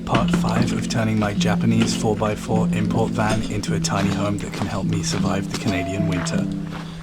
part 5 of turning my Japanese 4x4 import van into a tiny home that can help me survive the Canadian winter.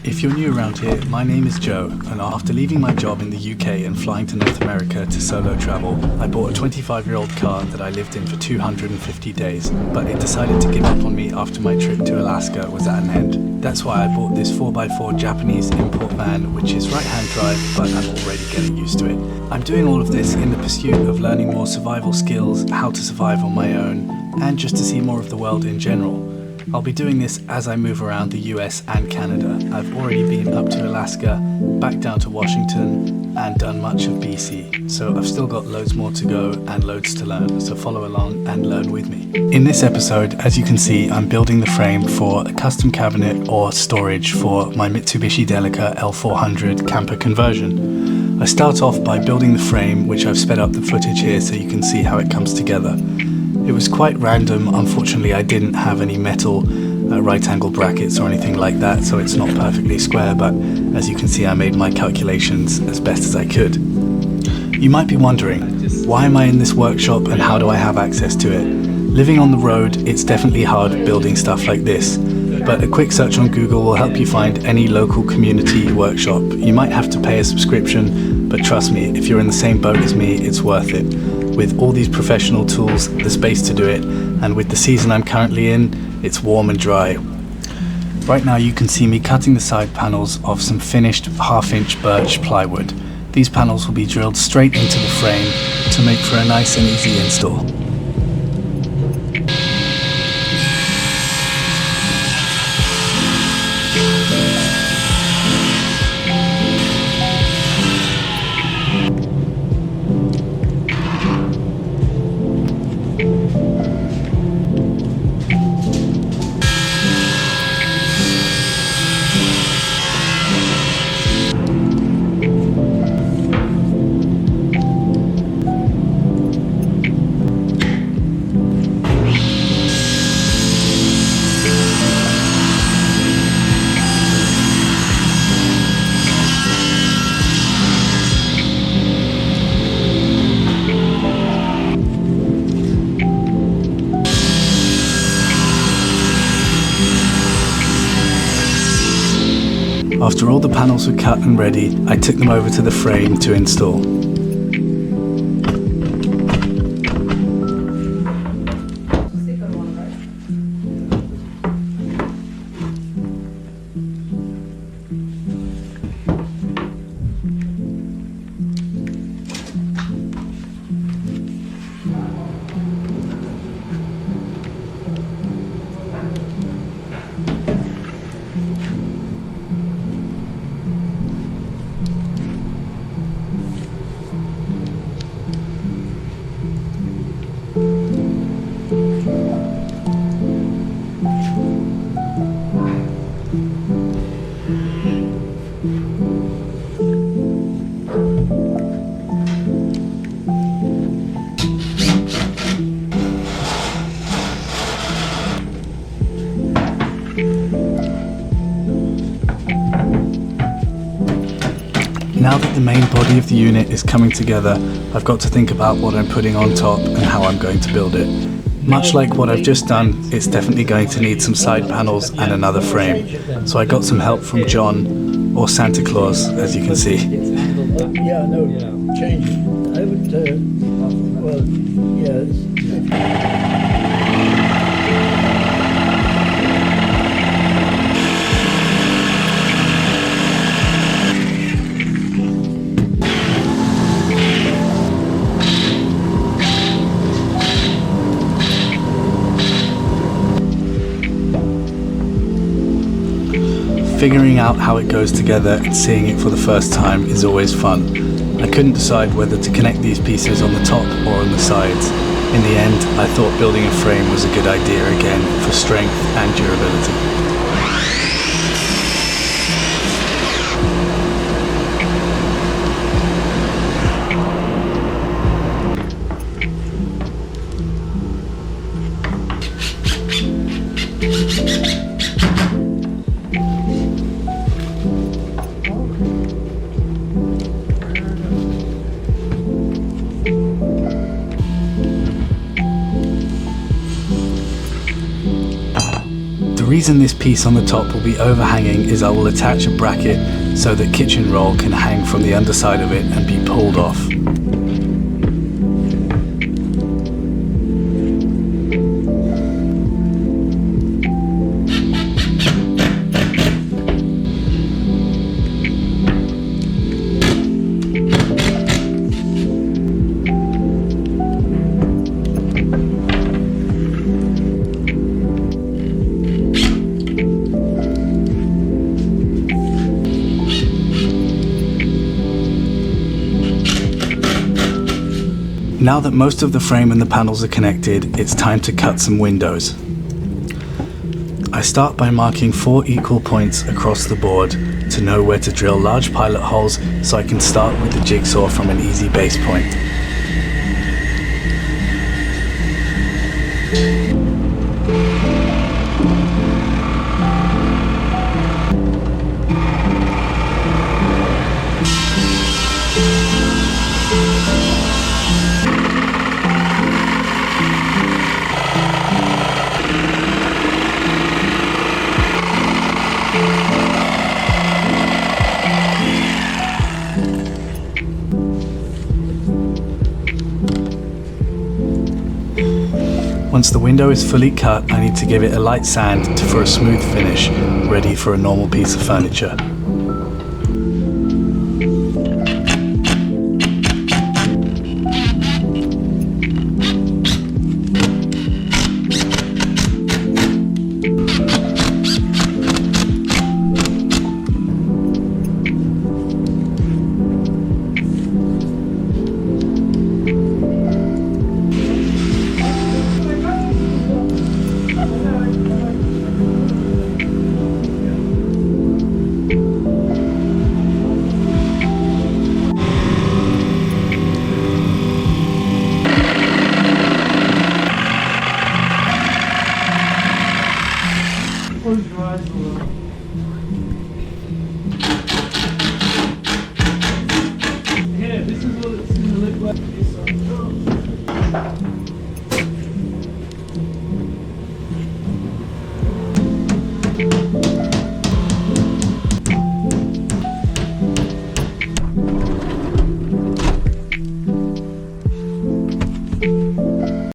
If you're new around here, my name is Joe, and after leaving my job in the UK and flying to North America to solo travel, I bought a 25-year-old car that I lived in for 250 days, but it decided to give up on me after my trip to Alaska was at an end. That's why I bought this 4x4 Japanese import van, which is right-hand drive, but I'm already getting used to it. I'm doing all of this in the pursuit of learning more survival skills, how to survive on my own, and just to see more of the world in general. I'll be doing this as I move around the US and Canada. I've already been up to Alaska, back down to Washington, and done much of BC. So I've still got loads more to go and loads to learn, so follow along and learn with me. In this episode, as you can see, I'm building the frame for a custom cabinet or storage for my Mitsubishi Delica L400 camper conversion. I start off by building the frame, which I've sped up the footage here so you can see how it comes together. It was quite random. Unfortunately, I didn't have any metal right angle brackets or anything like that, so it's not perfectly square, but as you can see, I made my calculations as best as I could. You might be wondering, why am I in this workshop and how do I have access to it? Living on the road, it's definitely hard building stuff like this, but a quick search on Google will help you find any local community workshop. You might have to pay a subscription, but trust me, if you're in the same boat as me, it's worth it. With all these professional tools, the space to do it, and with the season I'm currently in, it's warm and dry. Right now you can see me cutting the side panels of some finished half-inch birch plywood. These panels will be drilled straight into the frame to make for a nice and easy install. After all the panels were cut and ready, I took them over to the frame to install. Now that the main body of the unit is coming together, I've got to think about what I'm putting on top and how I'm going to build it. Much like what I've just done, it's definitely going to need some side panels and another frame. So I got some help from John, or Santa Claus, as you can see. Yeah, no, change it. I would, well, yeah. Figuring out how it goes together and seeing it for the first time is always fun. I couldn't decide whether to connect these pieces on the top or on the sides. In the end, I thought building a frame was a good idea again for strength and durability. reason this piece on the top will be overhanging is I will attach a bracket so that kitchen roll can hang from the underside of it and be pulled off. Now that most of the frame and the panels are connected, it's time to cut some windows. I start by marking 4 equal points across the board to know where to drill large pilot holes so I can start with the jigsaw from an easy base point. Once the window is fully cut, I need to give it a light sand for a smooth finish, ready for a normal piece of furniture.